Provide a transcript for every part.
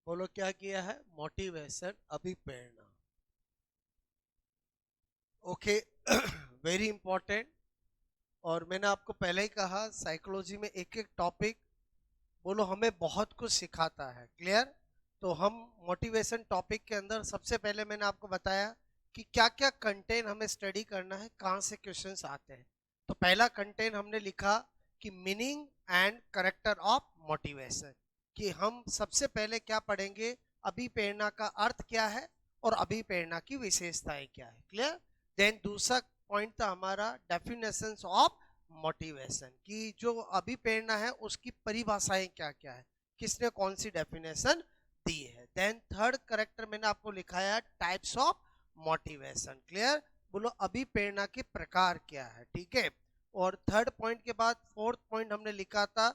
बोलो क्या किया है? मोटिवेशन, अभिप्रेरणा। ओके। Very important. और मैंने आपको पहले ही कहा, साइकोलॉजी में एक एक टॉपिक बोलो हमें बहुत कुछ सिखाता है। क्लियर? तो हम मोटिवेशन टॉपिक के अंदर सबसे पहले मैंने आपको बताया कि क्या क्या कंटेंट हमें स्टडी करना है, कहाँ से क्वेश्चंस आते हैं। तो पहला कंटेंट हमने लिखा कि meaning and character of motivation, कि हम सबसे पहले क्या पढ़ेंगे, अभिप्रेरणा का अर्थ क्या है और अभिप्रेरणा की विशेषताएं क्या है। क्लियर? देन दूसरा पॉइंट था हमारा डेफिनेशन ऑफ मोटिवेशन, की जो अभिप्रेरणा है उसकी परिभाषाएं क्या क्या है, किसने कौन सी डेफिनेशन दी है। देन थर्ड करेक्टर मैंने आपको लिखाया टाइप्स ऑफ मोटिवेशन। क्लियर? बोलो अभिप्रेरणा के प्रकार क्या है। ठीक है। और थर्ड पॉइंट के बाद फोर्थ पॉइंट हमने लिखा था,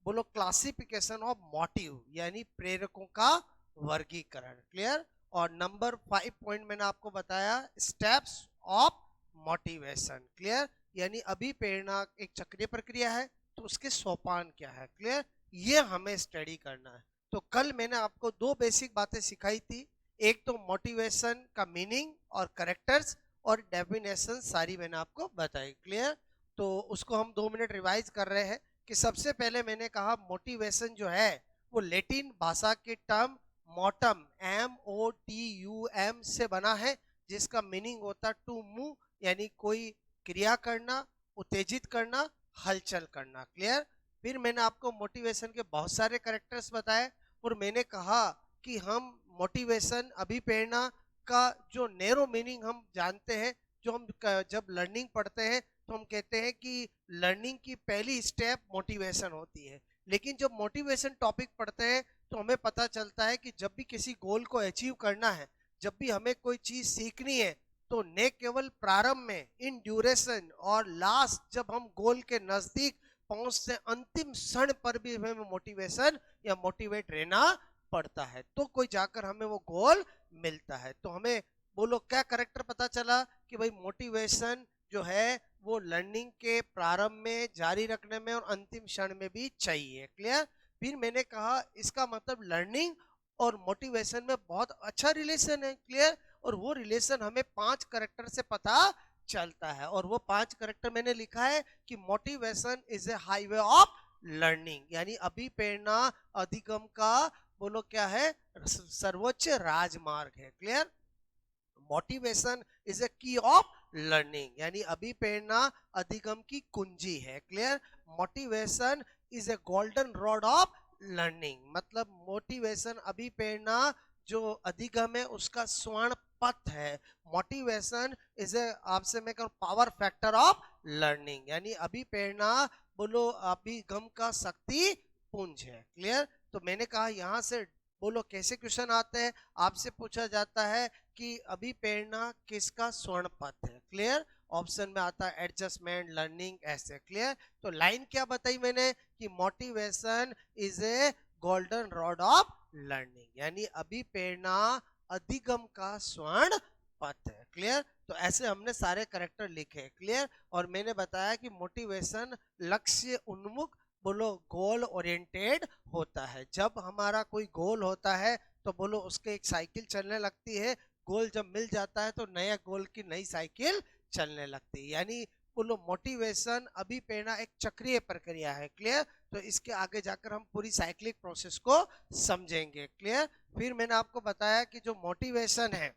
बोलो क्लासिफिकेशन ऑफ मोटिव, यानी प्रेरकों का वर्गीकरण। क्लियर? और नंबर 5 पॉइंट मैंने आपको बताया स्टेप्स ऑफ मोटिवेशन। क्लियर? यानी अभिप्रेरणा एक चक्रीय प्रक्रिया है, तो उसके सोपान क्या है। क्लियर? ये हमें स्टडी करना है। तो कल मैंने आपको दो बेसिक बातें सिखाई थी, एक तो मोटिवेशन का मीनिंग और करेक्टर्स, और डेफिनेशन सारी मैंने आपको बताई। क्लियर? तो उसको हम 2 मिनट रिवाइज कर रहे हैं। कि सबसे पहले मैंने कहा मोटिवेशन जो है वो लैटिन भाषा के टर्म मोटम, MOTUM से बना है, जिसका मीनिंग होता टू मूव, यानी कोई क्रिया करना, उत्तेजित करना, हलचल करना। क्लियर? फिर मैंने आपको मोटिवेशन के बहुत सारे करेक्टर्स बताए, और मैंने कहा कि हम मोटिवेशन अभिप्रेरणा का जो नैरो मीनिंग हम जानते हैं, जो हम जब लर्निंग पढ़ते हैं तो हम कहते हैं कि लर्निंग की पहली स्टेप मोटिवेशन होती है। लेकिन जब मोटिवेशन टॉपिक पढ़ते हैं तो हमें पता चलता है कि जब भी किसी गोल को अचीव करना है, जब भी हमें कोई चीज सीखनी है, तो न केवल प्रारंभ में इन ड्यूरेशन और लास्ट जब हम गोल के नजदीक पहुंचते अंतिम क्षण पर भी हमें मोटिवेशन या मोटिवेट रहना पड़ता है, तो कोई जाकर हमें वो गोल मिलता है। तो हमें बोलो क्या करेक्टर पता चला कि भाई मोटिवेशन जो है वो लर्निंग के प्रारंभ में, जारी रखने में और अंतिम क्षण में भी चाहिए। क्लियर? फिर मैंने कहा इसका मतलब लर्निंग और मोटिवेशन में बहुत अच्छा रिलेशन है। क्लियर? और वो रिलेशन हमें 5 करेक्टर से पता चलता है, और वो 5 करेक्टर मैंने लिखा है कि motivation is a highway of learning, यानी अभिप्रेरणा अधिगम का बोलो क्या है, सर्वोच्च राजमार्ग है। क्लियर? मोटिवेशन इज ए की ऑफ लर्निंग, यानी अभिप्रेरणा अधिगम की कुंजी है। Clear? Motivation is a golden rod of learning, मतलब मोटिवेशन अभिप्रेरणा जो अधिगम है उसका स्वर्ण पथ है। मोटिवेशन इज ए, आपसे मैं कहूं, पावर फैक्टर ऑफ लर्निंग, यानी अभिप्रेरणा बोलो अभिगम का शक्ति पुंज है। क्लियर? तो मैंने कहा यहां से बोलो कैसे क्वेश्चन आते हैं, आपसे पूछा जाता है कि अभिप्रेरणा किसका स्वर्ण पथ है। क्लियर? ऑप्शन में आता है एडजस्टमेंट, लर्निंग, ऐसे। क्लियर? तो लाइन क्या बताई मैंने कि motivation is a golden rod of learning, यानी अभिप्रेरणा अधिगम का स्वर्ण पथ है। क्लियर? तो ऐसे हमने सारे करेक्टर लिखे। क्लियर? और मैंने बताया कि मोटिवेशन लक्ष्य उन्मुख बोलो गोल ओरिएंटेड होता है। जब हमारा कोई गोल होता है तो बोलो उसके एक साइकिल चलने लगती है, गोल जब मिल जाता है तो नया गोल की नई साइकिल चलने लगती है, यानी बोलो मोटिवेशन अभिप्रेरणा एक चक्रीय प्रक्रिया है। क्लियर? तो इसके आगे जाकर हम पूरी साइक्लिक प्रोसेस को समझेंगे। क्लियर? फिर मैंने आपको बताया कि जो मोटिवेशन है,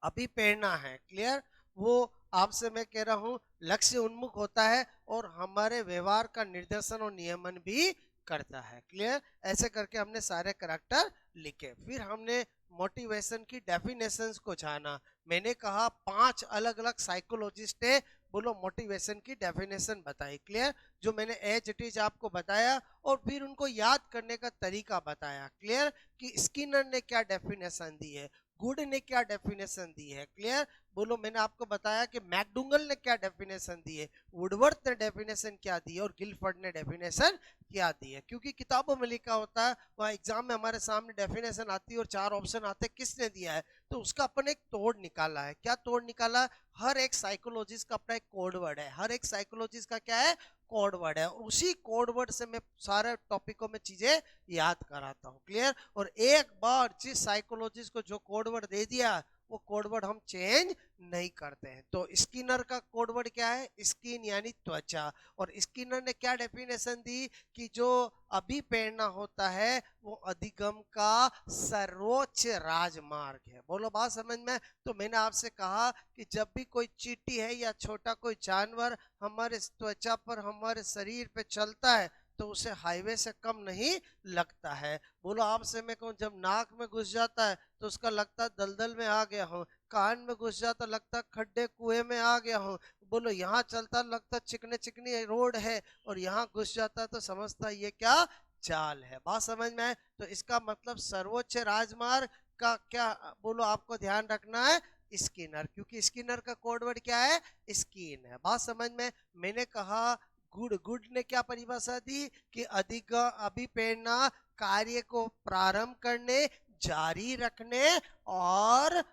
अभिप्रेरणा है, क्लियर, वो आपसे मैं कह रहा हूं लक्ष्य उन्मुख होता है और हमारे व्यवहार का निर्देशन और नियमन भी करता है। क्लियर? ऐसे करके हमने सारे करैक्टर लिखे। फिर हमने मोटिवेशन की डेफिनेशंस को जाना। मैंने कहा 5 अलग अलग साइकोलॉजिस्ट है, बोलो मोटिवेशन की डेफिनेशन बताई। क्लियर? जो मैंने एज इट इज आपको बताया, और फिर उनको याद करने का तरीका बताया। क्लियर? कि स्किनर ने क्या डेफिनेशन दी है, गुड ने क्या डेफिनेशन दी है। क्लियर? बोलो मैंने आपको बताया कि मैकडूगल ने क्या डेफिनेशन दी है, वुडवर्थ ने डेफिनेशन क्या दी है, और गिलफर्ड ने डेफिनेशन क्या दी है। क्योंकि किताबों में लिखा होता है, वहाँ एग्जाम में हमारे सामने डेफिनेशन आती है और 4 ऑप्शन आते हैं किसने दिया है, तो उसका अपन एक तोड़ निकाला है। क्या तोड़ निकाला? हर एक साइकोलॉजिस्ट का अपना एक कोड वर्ड है, हर एक साइकोलॉजिस्ट का क्या है, कोड वर्ड है, और उसी कोड वर्ड से मैं सारे टॉपिकों में चीजें याद कराता हूँ। क्लियर? और एक बार जिस साइकोलॉजिस्ट को जो कोड वर्ड दे दिया वो कोड वर्ड हम चेंज नहीं करते हैं। तो स्किनर का कोड वर्ड क्या है? स्किन यानी त्वचा। और स्किनर ने क्या डेफिनेशन दी कि जो अभिप्रेरणा होता है वो अधिगम का सर्वोच्च राजमार्ग है। बोलो बात समझ में? तो मैंने आपसे कहा कि जब भी कोई चींटी है या छोटा कोई जानवर हमारे त्वचा पर, हमारे शरीर पे चलता है तो उसे हाईवे से कम नहीं लगता है। बोलो आपसे मैं कहूँ, जब नाक में घुस जाता है तो उसका लगता है दलदल में आ गया हूँ, कान में घुस जाता लगता खड्डे कुएं में आ गया हूँ। बोलो यहाँ चलता लगता चिकने चिकनी रोड है, और यहाँ घुस जाता तो समझता ये क्या चाल है। बात समझ में आए? तो इसका मतलब सर्वोच्च राजमार्ग का क्या, बोलो आपको ध्यान रखना है, स्किनर, क्योंकि स्किनर का कोड वर्ड क्या है? स्किन है। बात समझ में? मैंने कहा गुड ने क्या परिभाषा दी कि अभिप्रेरणा कार्य को प्रारंभ करने, जारी रखने, और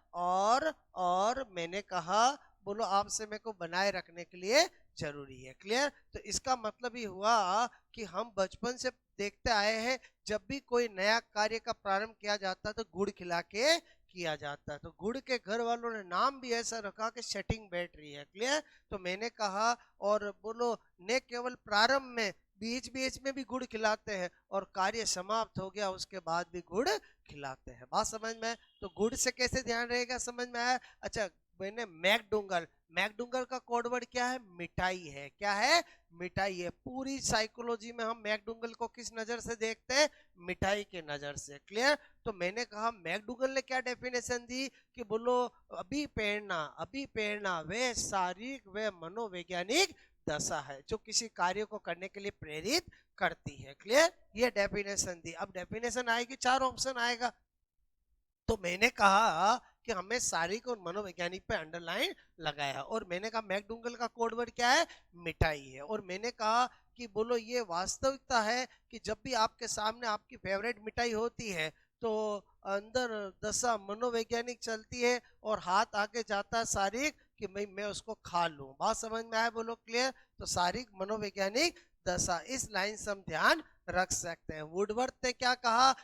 मैंने कहा बोलो आपसे मेरे को बनाए रखने के लिए जरूरी है। क्लियर? तो इसका मतलब ये हुआ कि हम बचपन से देखते आए हैं, जब भी कोई नया कार्य का प्रारंभ किया जाता है तो गुड़ खिला के किया जाता है। तो गुड़ के घर वालों ने नाम भी ऐसा रखा कि सेटिंग बैटरी है। क्लियर? तो मैंने कहा, और बोलो ने केवल प्रारंभ में, बीच बीच में भी गुड़ खिलाते हैं, और कार्य समाप्त हो गया उसके बाद भी गुड़ खिलाते हैं। बात समझ में? तो गुड़ से कैसे ध्यान रहेगा, समझ में आया? अच्छा, मैंने मैकडूंगल का कोड वर्ड क्या है? मिठाई है। क्या है? मिठाई है। पूरी साइकोलॉजी में हम मैकडूंगल को किस नजर से देखते हैं? मिठाई के नजर से। क्लियर? तो मैंने कहा मैकडूगल ने क्या डेफिनेशन दी कि बोलो अभिप्रेरणा वे शारीरिक व मनोवैज्ञानिक दशा है जो किसी कार्य को करने के लिए प्रेरित करती है। क्लियर? ये डेफिनेशन दी। अब डेफिनेशन आएगी, 4 ऑप्शन आएगा। तो मैंने कहा कि हमें शारीरिक और मनोवैज्ञानिक पे अंडरलाइन लगाया, और मैंने कहा मैकडूगल का कोड वर्ड क्या है? मिठाई है। और मैंने कहा कि बोलो ये वास्तविकता है कि जब भी आपके सामने आपकी फेवरेट मिठाई होती है तो अंदर दशा मनोवैज्ञानिक चलती है और हाथ आगे जाता है शारीरिक कि मैं उसको खा लूं। बात समझ में आया? बोलो क्लियर? तो शारीरिक मनोवैज्ञानिक दशा, इस लाइन से हम ध्यान रख सकते हैं। वुडवर्थ ने क्या कहा?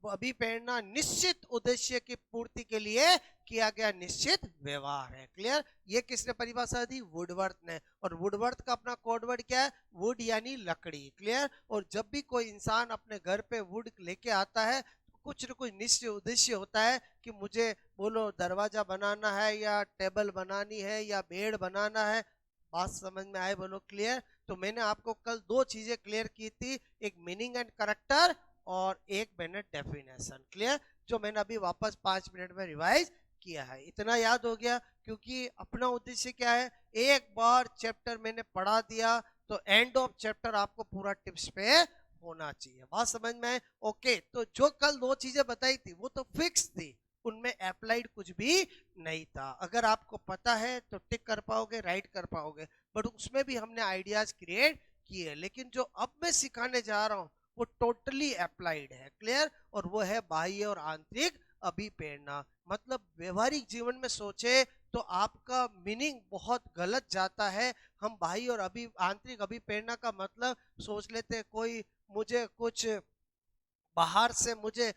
अभिप्रेरणा निश्चित उद्देश्य की पूर्ति के लिए किया गया निश्चित व्यवहार है। क्लियर? ये किसने परिभाषा दी? वुडवर्थ ने। और वुडवर्थ का अपना कोड वर्ड क्या है? वुड यानी लकड़ी। क्लियर? और जब भी कोई इंसान अपने घर पे वुड लेके आता है तो कुछ न कुछ निश्चित उद्देश्य होता है कि मुझे बोलो दरवाजा बनाना है, या टेबल बनानी है, या बेड बनाना है। बात समझ में आए? बोलो क्लियर? तो मैंने आपको कल 2 चीजें क्लियर की थी, एक मीनिंग एंड करेक्टर और एक मैंने डेफिनेशन। क्लियर? जो मैंने अभी वापस 5 मिनट में रिवाइज किया है। इतना याद हो गया, क्योंकि अपना उद्देश्य क्या है? एक बार चैप्टर मैंने पढ़ा दिया तो एंड ऑफ चैप्टर आपको पूरा टिप्स पे होना चाहिए। बात समझ में आए? ओके। तो जो कल 2 चीजें बताई थी वो तो फिक्स थी, उनमें अप्लाइड कुछ भी नहीं था। अगर आपको पता है तो टिक कर पाओगे, राइट कर पाओगे, बट उसमें भी हमने आइडियाज क्रिएट किए। लेकिन जो अब मैं सिखाने जा रहा हूँ वो टोटली अप्लाइड है। क्लियर? और वो है बाह्य और आंतरिक अभिप्रेरणा। मतलब व्यवहारिक जीवन में सोचे तो आपका मीनिंग बहुत गलत जाता है। हम बाह्य और आंतरिक अभिप्रेरणा का मतलब सोच लेते हैं कोई मुझे कुछ बाहर से मुझे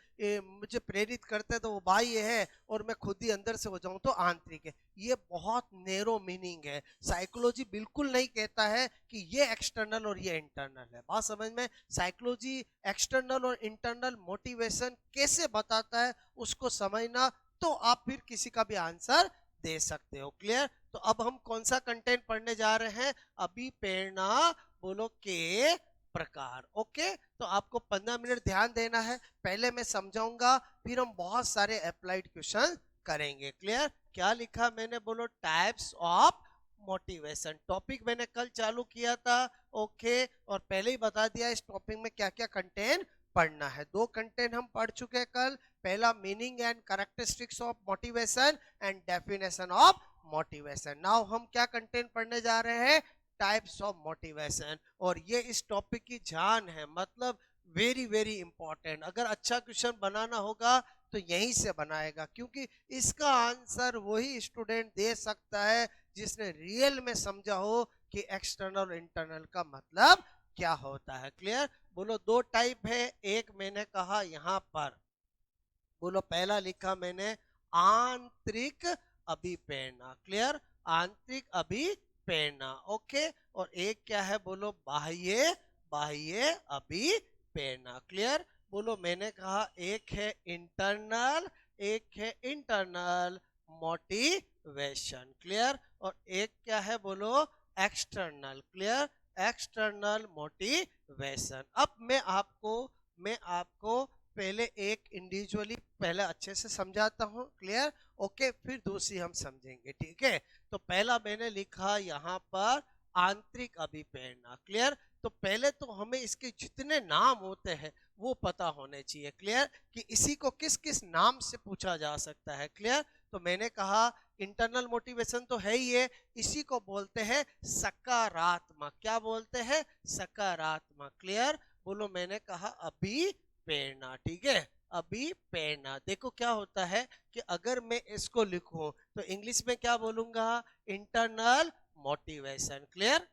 प्रेरित करते तो वो बाह्य है, और मैं खुद ही अंदर से हो जाऊं तो आंतरिक है। ये बहुत नैरो मीनिंग है। साइकोलॉजी बिल्कुल नहीं कहता है कि ये एक्सटर्नल और ये इंटरनल है। बात समझ में? साइकोलॉजी एक्सटर्नल और इंटरनल मोटिवेशन कैसे बताता है उसको समझना, तो आप फिर किसी का भी आंसर दे सकते हो। क्लियर? तो अब हम कौन सा कंटेंट पढ़ने जा रहे हैं? अभी प्रेरणा बोलो के प्रकार। ओके? तो आपको 15 मिनट ध्यान देना है। पहले मैं समझाऊंगा, फिर हम बहुत सारे अप्लाइड क्वेश्चन करेंगे। क्लियर? क्या लिखा मैंने? बोलो टाइप्स ऑफ मोटिवेशन। टॉपिक मैंने कल चालू किया था। ओके? और पहले ही बता दिया इस टॉपिक में क्या क्या कंटेंट पढ़ना है। 2 कंटेंट हम पढ़ चुके हैं कल। पहला meaning and characteristics of motivation and definition of motivation. Now हम क्या कंटेंट पढ़ने जा रहे हैं? Types of motivation. और ये इस टॉपिक की जान है, मतलब वेरी वेरी इंपॉर्टेंट। अगर अच्छा क्वेश्चन बनाना होगा तो यहीं से बनाएगा, क्योंकि इसका आंसर वही स्टूडेंट दे सकता है जिसने रियल में समझा हो कि एक्सटर्नल और इंटरनल का मतलब क्या होता है। क्लियर? बोलो दो टाइप है, एक मैंने कहा यहाँ पर, बोलो पहला लिखा मैंने आंतरिक अभिप्रेरणा। क्लियर? आंतरिक अभिप्रेरणा। ओके, और एक क्या है बोलो बाह्य बाह्य अभिप्रेरणा। क्लियर? बोलो मैंने कहा एक है इंटरनल, एक है इंटरनल मोटिवेशन। क्लियर? और एक क्या है बोलो एक्सटर्नल। क्लियर? External motivation. अब मैं आपको पहले एक इंडिविजुअली पहले अच्छे से समझाता हूँ। क्लियर? ओके, फिर दूसरी हम समझेंगे। ठीक है? तो पहला मैंने लिखा यहाँ पर आंतरिक अभिप्रेरणा। क्लियर? तो पहले तो हमें इसके जितने नाम होते हैं वो पता होने चाहिए। क्लियर? कि इसी को किस किस नाम से पूछा जा सकता है। क्लियर? तो मैंने कहा इंटरनल मोटिवेशन तो है ही है, इसी को बोलते हैं सकारात्मक। क्या बोलते हैं? सकारात्मक। क्लियर? बोलो मैंने कहा अभिप्रेरणा। ठीक है? अभिप्रेरणा। देखो क्या होता है कि अगर मैं इसको लिखूं तो इंग्लिश में क्या बोलूंगा? Internal motivation. क्लियर?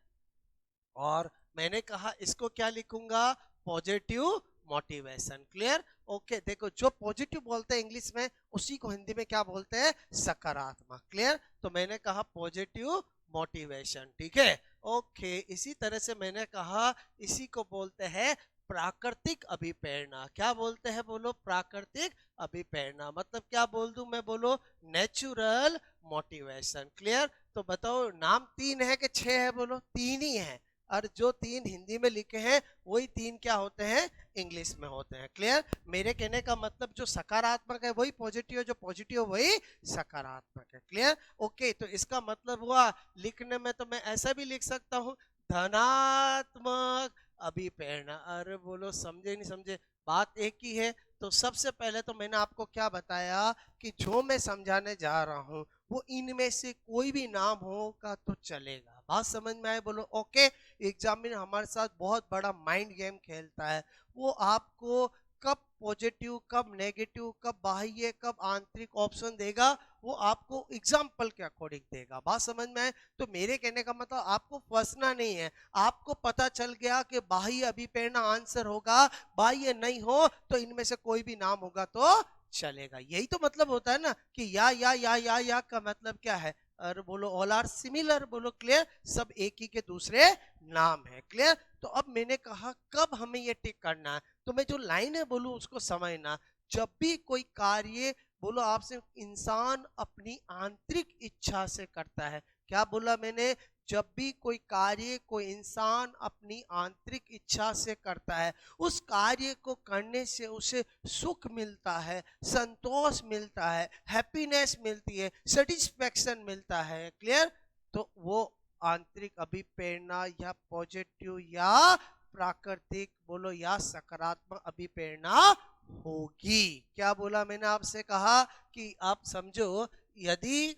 और मैंने कहा इसको क्या लिखूंगा? Positive motivation. क्लियर? ओके, देखो जो पॉजिटिव बोलते हैं इंग्लिश में उसी को हिंदी में क्या बोलते हैं? सकारात्मक। क्लियर? तो मैंने कहा पॉजिटिव मोटिवेशन। ठीक है? ओके, इसी तरह से मैंने कहा इसी को बोलते हैं प्राकृतिक अभिप्रेरणा। क्या बोलते हैं बोलो? प्राकृतिक अभिप्रेरणा। मतलब क्या बोल दूं मैं? बोलो नेचुरल मोटिवेशन। क्लियर? तो बताओ नाम तीन है कि छह है? बोलो तीन ही है, और जो तीन हिंदी में लिखे हैं वही तीन क्या होते हैं? इंग्लिश में होते हैं। क्लियर? मेरे कहने का मतलब जो सकारात्मक है वही पॉजिटिव है, जो पॉजिटिव है वही सकारात्मक है। क्लियर? ओके, तो इसका मतलब हुआ लिखने में तो मैं ऐसा भी लिख सकता हूँ धनात्मक अभिप्रेरणा। अरे बोलो समझे नहीं समझे? बात एक ही है। तो सबसे पहले तो मैंने आपको क्या बताया कि जो मैं समझाने जा रहा हूँ वो इनमें से कोई भी नाम होगा तो चलेगा। बात समझ में आए? बोलो ओके। एग्जाम में हमारे साथ बहुत बड़ा माइंड गेम खेलता है, वो आपको कब पॉजिटिव कब नेगेटिव कब बाह्य कब आंतरिक ऑप्शन देगा, वो आपको एग्जाम्पल के अकॉर्डिंग देगा। बात समझ में आए? तो मेरे कहने का मतलब आपको फंसना नहीं है। आपको पता चल गया कि बाह्य अभिप्रेरणा आंसर होगा, बाह्य नहीं हो तो इनमें से कोई भी नाम होगा तो चलेगा। यही तो मतलब होता है ना कि या का मतलब क्या है? और बोलो ऑल आर सिमिलर। बोलो क्लियर? सब एक ही के दूसरे नाम है। क्लियर? तो अब मैंने कहा कब हमें ये टिक करना है, तो मैं जो लाइन है बोलूं उसको समझना। जब भी कोई कार्य बोलो आपसे इंसान अपनी आंतरिक इच्छा से करता है। क्या बोला मैंने? जब भी कोई कार्य कोई इंसान अपनी आंतरिक इच्छा से करता है, उस कार्य को करने से उसे सुख मिलता है, संतोष मिलता है, हैप्पीनेस मिलती है, सेटिस्फेक्शन मिलता है। क्लियर? तो वो आंतरिक अभिप्रेरणा या पॉजिटिव या प्राकृतिक बोलो या सकारात्मक अभिप्रेरणा होगी। क्या बोला मैंने? आपसे कहा कि आप समझो यदि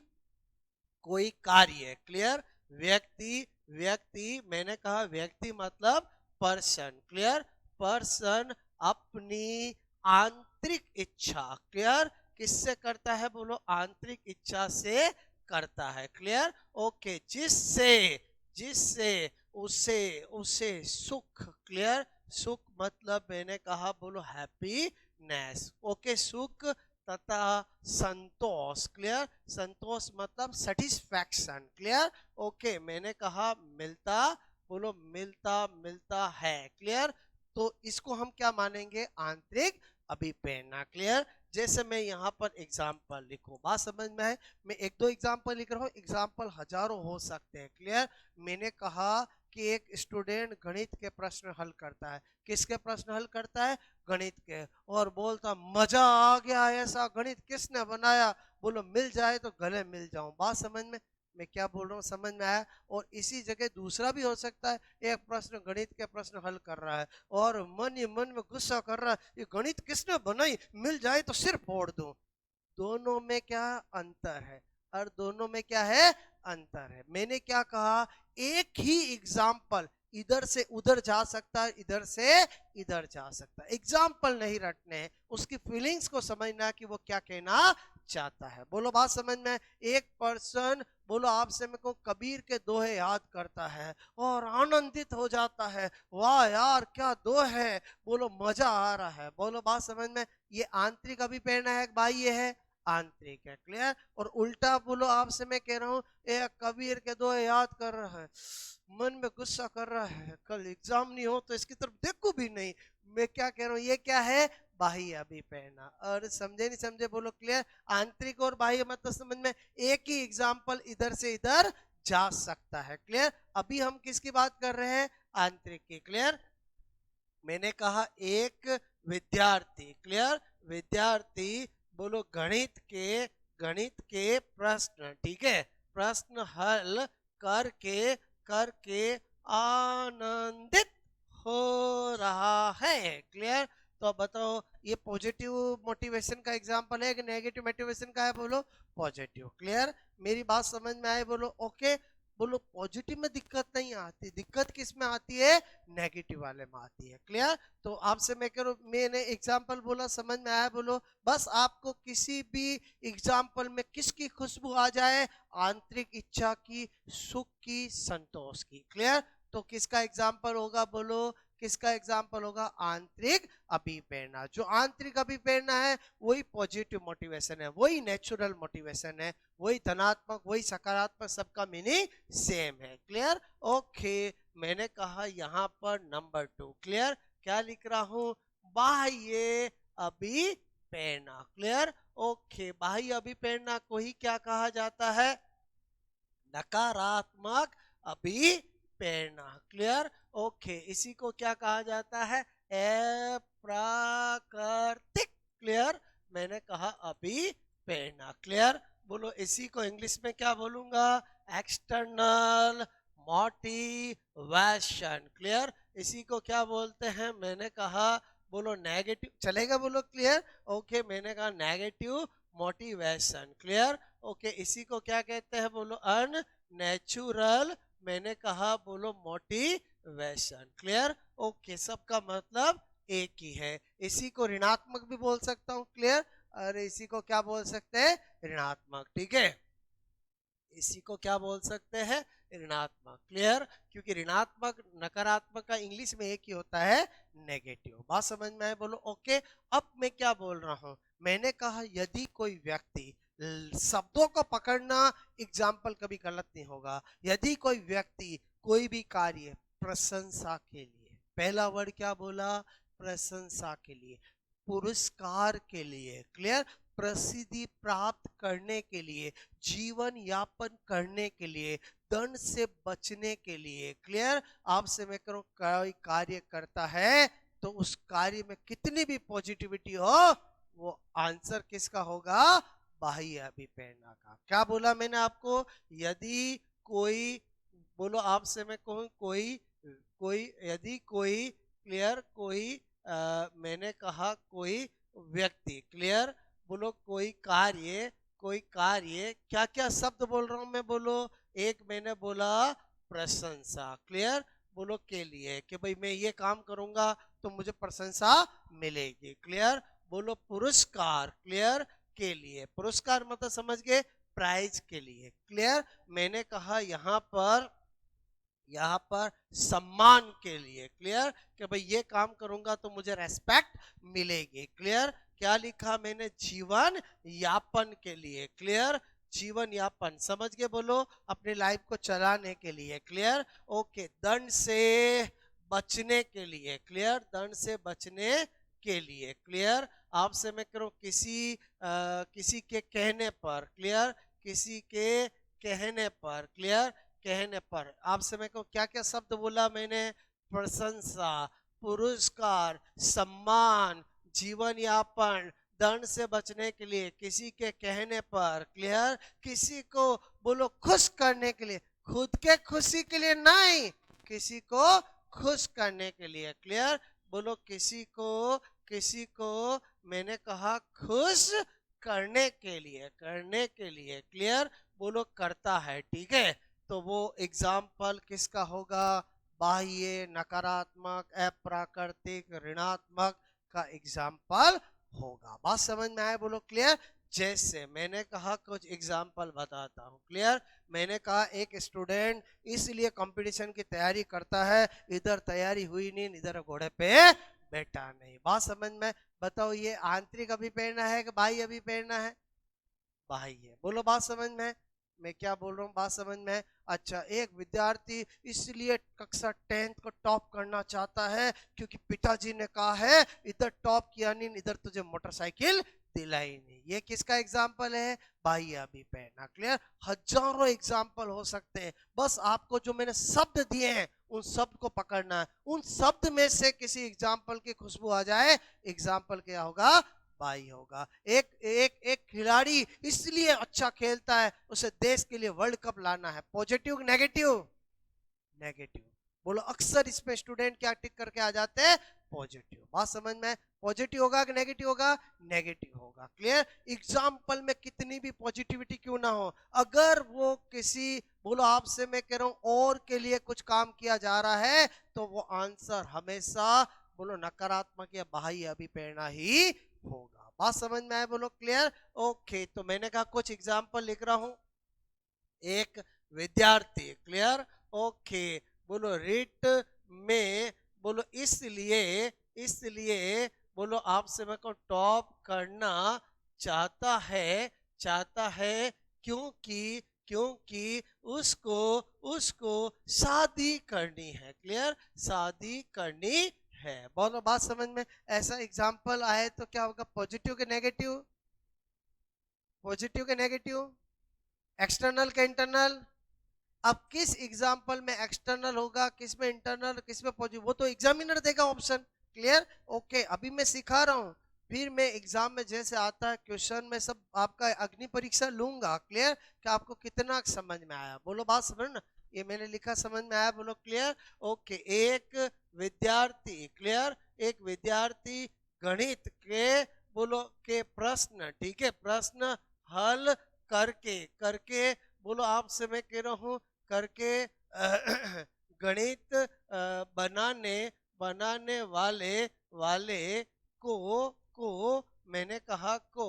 कोई कार्य। क्लियर? व्यक्ति व्यक्ति मैंने कहा व्यक्ति मतलब पर्सन। क्लियर? पर्सन अपनी आंतरिक इच्छा। क्लियर? किससे करता है? बोलो आंतरिक इच्छा से करता है। क्लियर? ओके, जिससे जिससे उसे उसे सुख। क्लियर? सुख मतलब मैंने कहा बोलो हैप्पीनेस। ओके, सुख तथा संतोष। क्लियर? संतोष मतलब सेटिस्फैक्शन। क्लियर? ओके, मैंने कहा मिलता। बोलो मिलता मिलता है। क्लियर? तो इसको हम क्या मानेंगे? आंतरिक अभिप्रेरणा। क्लियर? जैसे मैं यहाँ पर एग्जाम्पल लिखूं, बात समझ में है? मैं एक दो एग्जाम्पल लिख रहा हूँ, एग्जाम्पल हजारों हो सकते हैं। क्लियर? मैंने कहा कि एक स्टूडेंट गणित के प्रश्न हल करता है। किसके प्रश्न हल करता है? गणित के। और बोलता मजा आ गया, ऐसा गणित किसने बनाया? बोलो मिल जाए तो गले मिल जाऊं। बात समझ में? मैं क्या बोल रहा हूँ समझ में आया? और इसी जगह दूसरा भी हो सकता है, एक प्रश्न गणित के प्रश्न हल कर रहा है और मन ही मन में गुस्सा कर रहा है, ये गणित किसने बनाई, मिल जाए तो सिर फोड़ दूं। दोनों में क्या अंतर है? और दोनों में क्या है? अंतर है। मैंने क्या कहा? एक ही एग्जाम्पल इधर से उधर जा सकता है, इधर से इधर जा सकता है। एग्जाम्पल नहीं रटने हैं, उसकी फीलिंग्स को समझना कि वो क्या कहना जाता है। बोलो बात समझ में? एक पर्सन बोलो आपसे मेरे को कबीर के दोहे याद करता है और आनंदित हो जाता है, वाह यार क्या दोहे, बोलो मजा आ रहा है। बोलो बात समझ में? ये आंतरिक अभिप्रेरणा है भाई, ये है आंतरिक है। क्लियर? और उल्टा बोलो आपसे मैं कह रहा हूं ये कबीर के दोहे याद कर रहा है, मन में गुस्सा कर रहा है, कल एग्जाम नहीं हो तो इसकी तरफ देखो भी नहीं, मैं क्या कह रहा हूं, ये क्या है? बाह्य अभिप्रेरणा। और समझे नहीं समझे? बोलो क्लियर? आंतरिक और बाह्य मतलब समझ में? एक ही एग्जाम्पल इधर से इधर जा सकता है। क्लियर? अभी हम किसकी बात कर रहे हैं? आंतरिक की। क्लियर? मैंने कहा एक विद्यार्थी, क्लियर, विद्यार्थी बोलो गणित के प्रश्न, ठीक है, प्रश्न हल करके करके आनंदित हो रहा है। क्लियर? तो बताओ ये पॉजिटिव मोटिवेशन का एग्जांपल है कि नेगेटिव मोटिवेशन का है? बोलो पॉजिटिव। क्लियर? मेरी बात समझ में आए? बोलो ओके। बोलो पॉजिटिव में दिक्कत नहीं आती, दिक्कत किस में आती है? नेगेटिव वाले में आती है। क्लियर? तो आपसे मैं कह रहा हूं, मैंने एग्जांपल बोला, समझ में आया? बोलो बस आपको किसी भी एग्जांपल में किसकी खुशबू आ जाए? आंतरिक इच्छा की, सुख की, संतोष की। क्लियर? तो किसका एग्जाम्पल होगा? बोलो किसका एग्जाम्पल होगा? आंतरिक अभिप्रेरणा। जो आंतरिक अभिप्रेरणा है वही पॉजिटिव मोटिवेशन है, वही नेचुरल मोटिवेशन है, वही धनात्मक, वही सकारात्मक, सबका मीनिंग सेम है। क्लियर? ओके, मैंने कहा यहां पर नंबर 2। क्लियर? क्या लिख रहा हूं? बाह्य अभिप्रेरणा। क्लियर? ओके, बाह्य अभिप्रेरणा को ही क्या कहा जाता है? नकारात्मक अभिप्रेरणा। क्लियर? ओके, इसी को क्या कहा जाता है? अप्राकृतिक। क्लियर? मैंने कहा अभिप्रेरणा। क्लियर? बोलो इसी को इंग्लिश में क्या बोलूंगा? External motivation. क्लियर? इसी को क्या बोलते हैं? मैंने कहा बोलो नेगेटिव, चलेगा? बोलो क्लियर? ओके, मैंने कहा नेगेटिव मोटिवेशन। क्लियर? ओके, इसी को क्या कहते हैं? बोलो अननेचुरल, मैंने कहा बोलो मोटिवेशन। क्लियर? ओके, सबका मतलब एक ही है। इसी को ऋणात्मक भी बोल सकता हूं। क्लियर? और इसी को क्या बोल सकते हैं? ऋणात्मक। ठीक है, इसी को क्या बोल सकते हैं? ऋणात्मक। क्लियर? क्योंकि ऋणात्मक नकारात्मक का इंग्लिश में एक ही होता है, नेगेटिव। बात समझ में आए? बोलो ओके। अब मैं क्या बोल रहा हूं? मैंने कहा यदि कोई व्यक्ति, शब्दों को पकड़ना, एग्जाम्पल कभी गलत नहीं होगा, यदि कोई व्यक्ति कोई भी कार्य प्रशंसा के लिए, पहला वर्ड क्या बोला? प्रशंसा के लिए, पुरस्कार के लिए, क्लियर, प्रसिद्धि प्राप्त करने के लिए, जीवन यापन करने के लिए, दंड से बचने के लिए, क्लियर, आपसे मैं करूं कोई कार्य करता है तो उस कार्य में कितनी भी पॉजिटिविटी हो, वो आंसर किसका होगा? बाह्य अभिप्रेरणा का। क्या बोला मैंने आपको? यदि कोई, बोलो आपसे मैं कहूं कोई, कोई यदि कोई, क्लियर, कोई मैंने कहा कोई व्यक्ति, क्लियर, बोलो कोई कार्य, कोई कार्य, क्या क्या शब्द बोल रहा हूं मैं? बोलो एक मैंने बोला प्रशंसा। क्लियर? बोलो के लिए, कि भाई मैं ये काम करूंगा तो मुझे प्रशंसा मिलेगी। क्लियर? बोलो पुरस्कार। क्लियर? के लिए, पुरस्कार मतलब समझ गए? प्राइज के लिए। क्लियर? मैंने कहा यहाँ पर सम्मान के लिए। क्लियर? कि भाई ये काम करूंगा तो मुझे रेस्पेक्ट मिलेगी। क्लियर? क्या लिखा मैंने? जीवन यापन के लिए। क्लियर? जीवन यापन, समझ गए? बोलो अपनी लाइफ को चलाने के लिए। क्लियर? ओके, दंड से बचने के लिए। क्लियर? दंड से बचने के लिए। क्लियर? आपसे मैं करूं किसी के कहने पर, क्लियर, किसी के कहने पर, क्लियर, कहने पर, आपसे मैं कहूं क्या क्या शब्द बोला मैंने? प्रशंसा, पुरस्कार, सम्मान, जीवन यापन, दंड से बचने के लिए, किसी के कहने पर। क्लियर? किसी को बोलो खुश करने के लिए, खुद के खुशी के लिए नहीं, किसी को खुश करने के लिए। क्लियर? बोलो किसी को मैंने कहा खुश करने के लिए, करने के लिए। क्लियर? बोलो करता है। ठीक है, तो वो एग्जाम्पल किसका होगा? बाह्य, नकारात्मक, अप्राकृतिक, ऋणात्मक का एग्जाम्पल होगा। बात समझ में आए? बोलो क्लियर? जैसे मैंने कहा कुछ एग्जाम्पल बताता हूँ, क्लियर। मैंने कहा एक स्टूडेंट इसलिए कंपटीशन की तैयारी करता है, इधर तैयारी हुई नहीं, इधर घोड़े पे बैठा नहीं। बात समझ में? बताओ ये आंतरिक अभिप्रेरणा है कि बाह्य अभिप्रेरणा है? बाह्य है। बोलो बात समझ में? मैं क्या बोल रहा हूँ, बात समझ में? अच्छा, एक विद्यार्थी इसलिए कक्षा 10th को टॉप करना चाहता है क्योंकि पिताजी ने कहा है इधर टॉप किया नहीं, इधर तुझे मोटरसाइकिल दिलाई नहीं। ये किसका एग्जाम्पल है? बाह्य अभिप्रेरणा। क्लियर? हजारों एग्जाम्पल हो सकते हैं, बस आपको जो मैंने शब्द दिए हैं उन शब्द को पकड़ना है। उन शब्द में से किसी एग्जाम्पल की खुशबू आ जाए, एग्जाम्पल क्या होगा? बाई होगा। एक एक एक खिलाड़ी इसलिए अच्छा खेलता है, उसे देश के लिए वर्ल्ड कप लाना है। Positive negative? नेगेटिव। बोलो अक्सर इसमें स्टूडेंट क्या टिक करके आ जाते हैं? पॉजिटिव। बात समझ में? पॉजिटिव होगा कि नेगेटिव होगा? नेगेटिव होगा। क्लियर? एग्जाम्पल में कितनी भी पॉजिटिविटी क्यों ना हो, अगर वो किसी, बोलो आपसे मैं कह रहा हूं और के लिए कुछ काम किया जा रहा है, तो वो आंसर हमेशा बोलो नकारात्मक या बाह्य अभिप्रेरणा ही होगा। बात समझ में आए? बोलो क्लियर? ओके, तो मैंने कहा कुछ एग्जाम्पल लिख रहा हूं। एक विद्यार्थी, क्लियर? ओके, बोलो रिट में, बोलो इसलिए, इसलिए बोलो आपसे मैं को टॉप करना चाहता है, चाहता है क्योंकि, क्योंकि उसको, उसको शादी करनी है। क्लियर? शादी करनी है। बोलो बात समझ में? ऐसा एग्जाम्पल आए तो क्या होगा? पॉजिटिव के नेगेटिव? पॉजिटिव के नेगेटिव? एक्सटर्नल के इंटरनल? अब किस एग्जाम्पल में एक्सटर्नल होगा, किस में इंटरनल, किस में पॉजिटिव, वो तो एग्जामिनर देगा ऑप्शन। क्लियर? ओके, अभी मैं सिखा रहा हूं, फिर मैं एग्जाम में जैसे आता है क्वेश्चन में सब आपका अग्नि परीक्षा लूंगा। क्लियर? कि आपको कितना समझ में आया। बोलो बात समझ ना? ये मैंने लिखा समझ में आया? बोलो क्लियर? ओके, एक विद्यार्थी, क्लियर, एक विद्यार्थी गणित के, बोलो के प्रश्न, ठीक है, प्रश्न हल करके, करके, बोलो आपसे मैं कह रहा हूं करके गणित बनाने, बनाने वाले, वाले को, को मैंने कहा को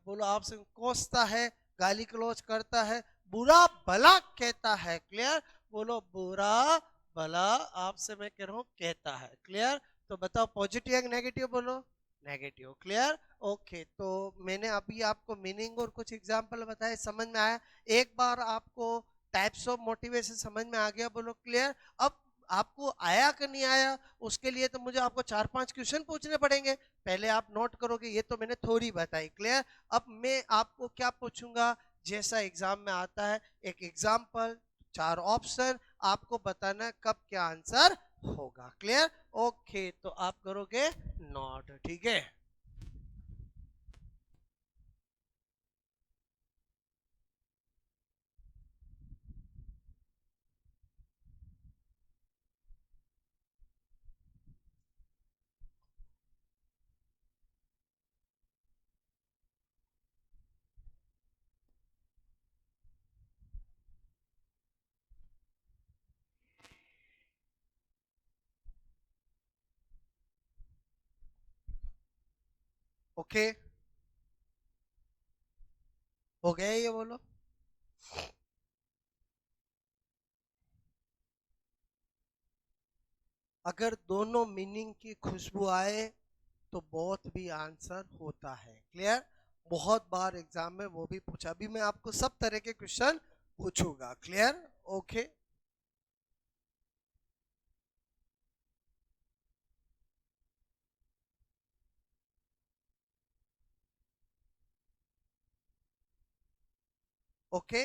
बोलो आपसे कोसता है, गाली गलौज करता है, बुरा भला कहता है। क्लियर? बोलो बुरा भला आपसे मैं कह रहा हूं कहता है। क्लियर? तो बताओ पॉजिटिव या नेगेटिव? बोलो नेगेटिव। क्लियर? ओके, तो मैंने अभी आपको मीनिंग और कुछ एग्जांपल बताए, समझ में आया? एक बार आपको टाइप्स ऑफ मोटिवेशन समझ में आ गया? बोलो क्लियर? अब आपको आया कि नहीं आया उसके लिए तो मुझे आपको 4-5 क्वेश्चन पूछने पड़ेंगे, पहले आप नोट करोगे। ये तो मैंने थोड़ी बताई। क्लियर? अब मैं आपको क्या पूछूंगा, जैसा एग्जाम में आता है, एक एग्जाम्पल, 4 ऑप्शन, आपको बताना कब क्या आंसर होगा। क्लियर? ओके, तो आप करोगे नोट, ठीक है? ओके, हो गया ये? बोलो। अगर दोनों मीनिंग की खुशबू आए तो बहुत भी आंसर होता है। क्लियर? बहुत बार एग्जाम में वो भी पूछा, अभी मैं आपको सब तरह के क्वेश्चन पूछूंगा। क्लियर? Okay, okay,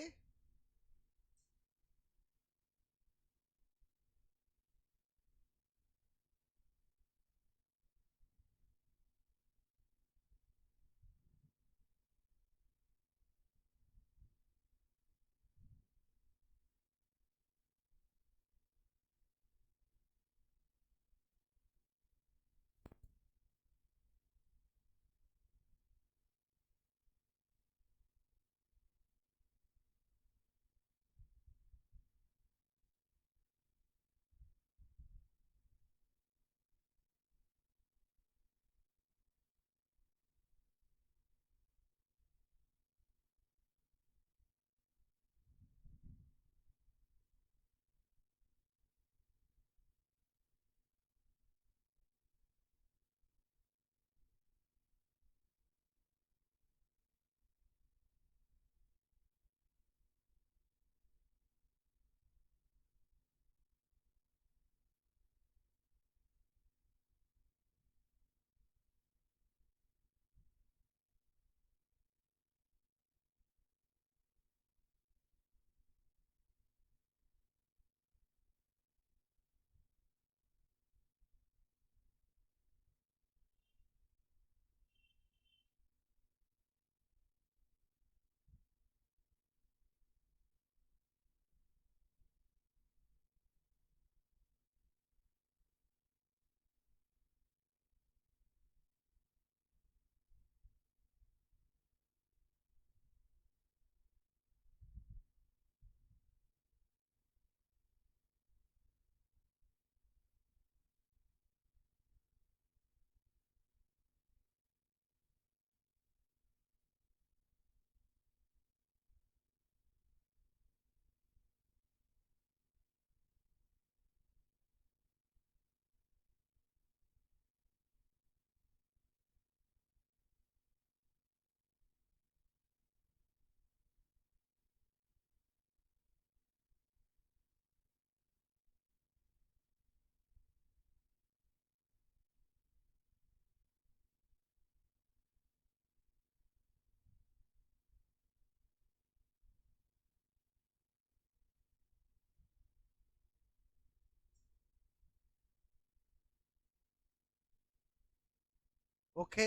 okay.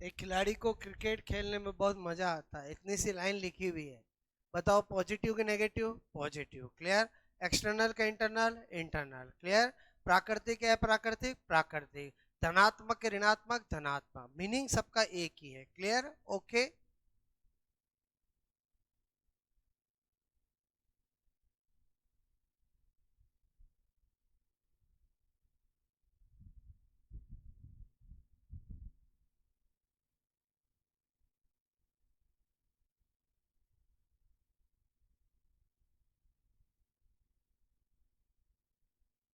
एक खिलाड़ी को क्रिकेट खेलने में बहुत मजा आता है, इतनी सी लाइन लिखी हुई है। बताओ पॉजिटिव के नेगेटिव? Positive, clear. एक्सटर्नल का इंटरनल? Internal, clear. प्राकृतिक है प्राकृतिक? प्राकृतिक। धनात्मक के ऋणात्मक? धनात्मक। मीनिंग सबका एक ही है, क्लियर, ओके।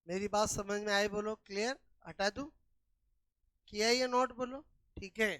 मेरी बात समझ में आई? बोलो क्लियर, हटा दूं? किया या नोट? बोलो, ठीक है।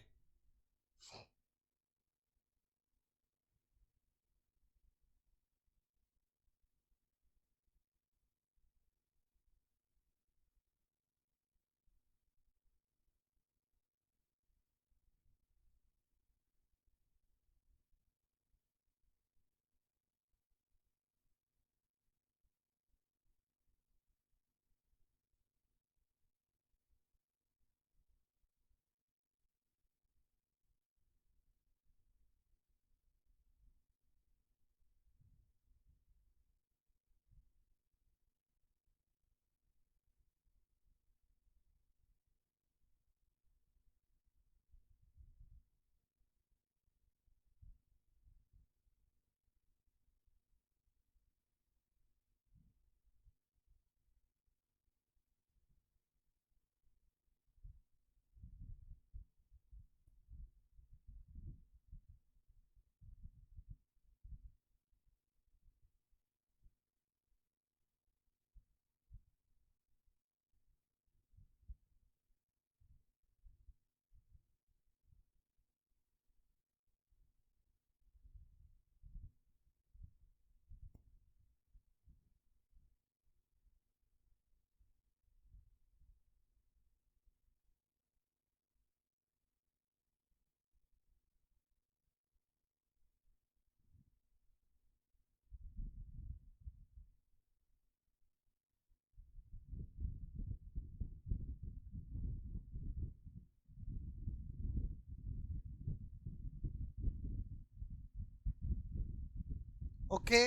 ओके।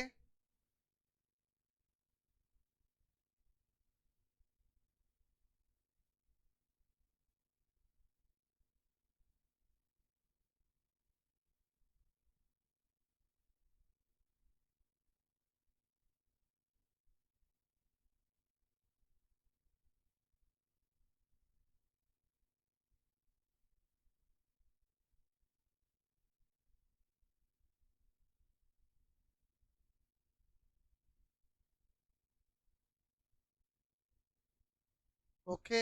ओके,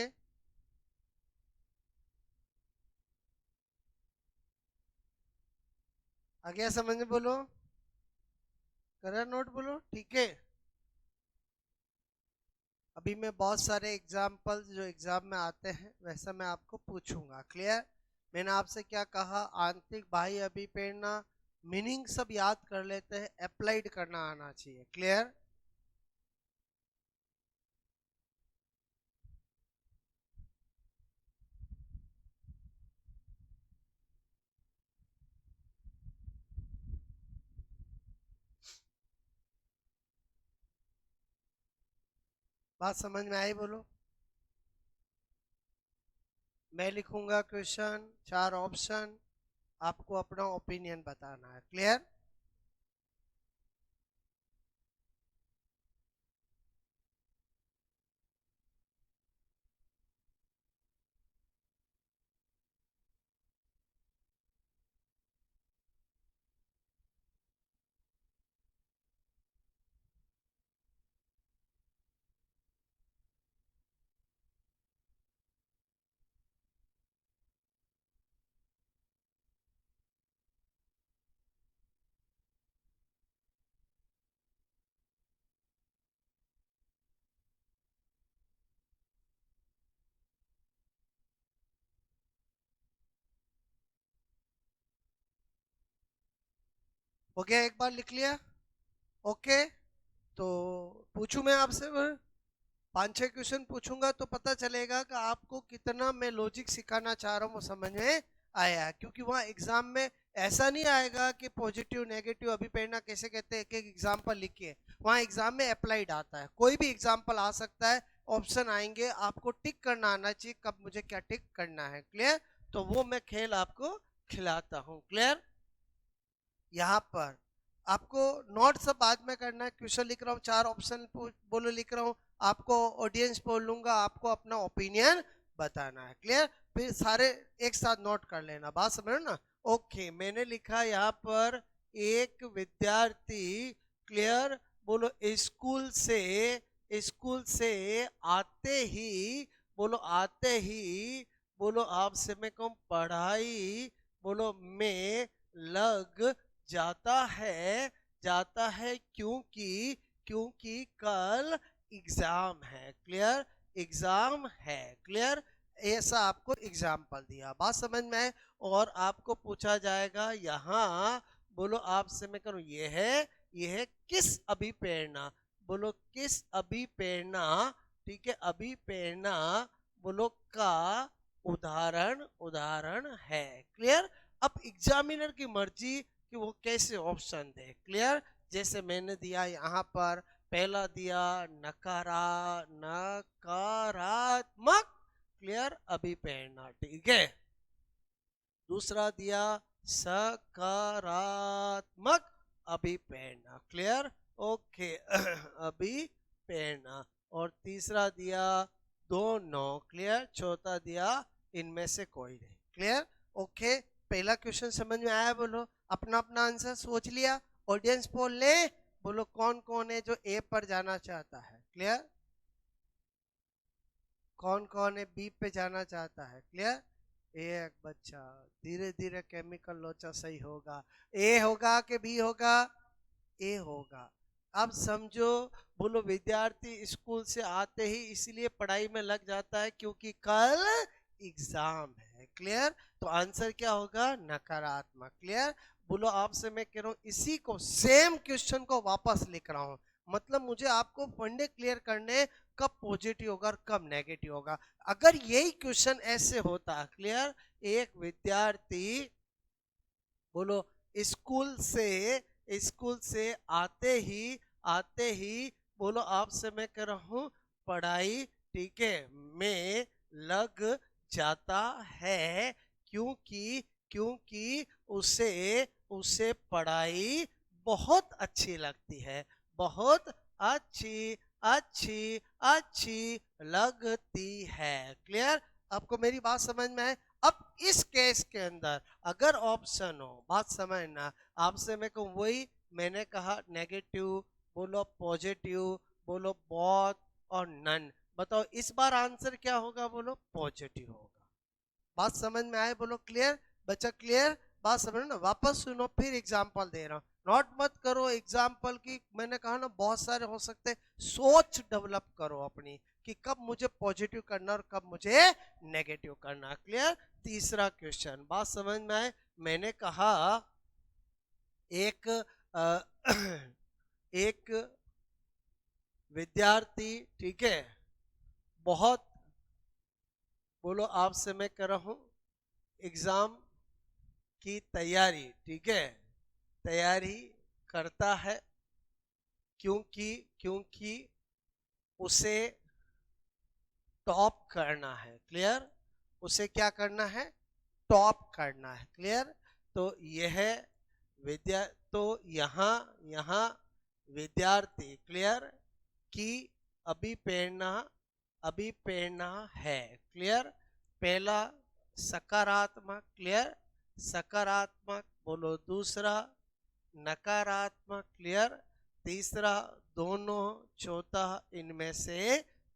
आ गया समझ में? बोलो, करा नोट? बोलो, ठीक है। अभी मैं बहुत सारे एग्जाम्पल्स जो एग्जाम में आते हैं वैसा मैं आपको पूछूंगा, क्लियर। मैंने आपसे क्या कहा? आंतरिक बाह्य अभिप्रेरणा, मीनिंग सब याद कर लेते हैं, अप्लाइड करना आना चाहिए, क्लियर। बात समझ में आई? बोलो। मैं लिखूंगा क्वेश्चन, चार ऑप्शन, आपको अपना ओपिनियन बताना है, क्लियर। हो गया? एक बार लिख लिया? ओके। तो पूछूं मैं आपसे? 5-6 क्वेश्चन पूछूंगा तो पता चलेगा कि आपको कितना मैं लॉजिक सिखाना चाह रहा हूँ वो समझ में आया है। क्योंकि वहाँ एग्जाम में ऐसा नहीं आएगा कि पॉजिटिव नेगेटिव अभी प्रेरणा कैसे कहते हैं, एक एक एग्जाम्पल लिखिए। वहाँ एग्जाम में अप्लाइड आता है, कोई भी एग्जाम्पल आ सकता है, ऑप्शन आएंगे, आपको टिक करना आना चाहिए कब मुझे क्या टिक करना है। क्लियर? तो वो मैं खेल आपको खिलाता हूँ। क्लियर? यहाँ पर आपको नोट सब बाद में करना है। क्वेश्चन लिख रहा हूँ, 4 ऑप्शन बोलो लिख रहा हूँ, आपको ऑडियंस बोल लूंगा, आपको अपना ओपिनियन बताना है। क्लियर? फिर सारे एक साथ नोट कर लेना, बात समझ ना? ओके, मैंने लिखा यहाँ पर एक विद्यार्थी, क्लियर, बोलो स्कूल से आते ही, बोलो आते ही, बोलो आपसे मैं कहूँ पढ़ाई, बोलो में लग जाता है क्योंकि क्योंकि कल एग्जाम है। क्लियर? एग्जाम है। क्लियर? ऐसा आपको एग्जाम्पल दिया, बात समझ में है? और आपको पूछा जाएगा यहाँ, बोलो आपसे मैं करूँ, ये है किस अभिप्रेरणा, बोलो किस अभिप्रेरणा, ठीक है, अभिप्रेरणा, बोलो का उदाहरण है। क्लियर? अब एग्जामिनर की मर्जी कि वो कैसे ऑप्शन दे। क्लियर? जैसे मैंने दिया यहाँ पर, पहला दिया नकारात्मक, क्लियर, अभिप्रेरणा, ठीक है। दूसरा दिया सकारात्मक अभिप्रेरणा। क्लियर? ओके अभिप्रेरणा। और तीसरा दिया दोनों। क्लियर? चौथा दिया इनमें से कोई नहीं। क्लियर? ओके, पहला क्वेश्चन समझ में आया? बोलो अपना अपना आंसर सोच लिया? ऑडियंस बोल ले, बोलो कौन कौन है जो ए पर जाना चाहता है? क्लियर? कौन कौन है बी पे जाना चाहता है? क्लियर? एक बच्चा, धीरे धीरे केमिकल लोचा सही होगा। ए होगा कि बी होगा? ए होगा। अब समझो, बोलो विद्यार्थी स्कूल से आते ही इसलिए पढ़ाई में लग जाता है क्योंकि कल एग्जाम है। क्लियर? तो आंसर क्या होगा? नकारात्मक। क्लियर? बोलो आपसे मैं कह रहा हूं, इसी को सेम क्वेश्चन को वापस लिख रहा हूं, मतलब मुझे आपको फंडे क्लियर करने कब पॉजिटिव होगा और कब नेगेटिव होगा। अगर यही क्वेश्चन ऐसे होता, क्लियर, एक विद्यार्थी, बोलो स्कूल से आते ही, बोलो आपसे मैं कह रहा हूं पढ़ाई, ठीक है, में लग जाता है क्योंकि क्योंकि उसे उसे पढ़ाई बहुत अच्छी लगती है, बहुत अच्छी अच्छी अच्छी लगती है। क्लियर? आपको मेरी बात समझ में है? अब इस केस के अंदर अगर ऑप्शन हो, बात समझना, आपसे मैं कहूँ वही मैंने कहा, नेगेटिव बोलो, पॉजिटिव बोलो, बहुत और नन, बताओ इस बार आंसर क्या होगा? बोलो पॉजिटिव होगा। बात समझ में आए? बोलो क्लियर? बच्चा क्लियर? बात समझ ना? वापस सुनो, फिर एग्जाम्पल दे रहा हूँ, नोट मत करो एग्जाम्पल की। मैंने कहा ना बहुत सारे हो सकते, सोच डेवलप करो अपनी कि कब मुझे पॉजिटिव करना और कब मुझे नेगेटिव करना। क्लियर? तीसरा क्वेश्चन, बात समझ में आए? मैंने कहा एक एक विद्यार्थी, ठीक है, बहुत, बोलो आपसे मैं कर रहा हूं एग्जाम की तैयारी, ठीक है, तैयारी करता है क्योंकि क्योंकि उसे टॉप करना है। क्लियर? उसे क्या करना है? टॉप करना है। क्लियर? तो यह विद्या, तो यहाँ यहाँ विद्यार्थी, क्लियर, की अभिप्रेरणा अभिप्रेरणा है। क्लियर? पहला सकारात्मक, क्लियर, सकारात्मक बोलो, दूसरा नकारात्मक, क्लियर, तीसरा दोनों, चौथा इनमें से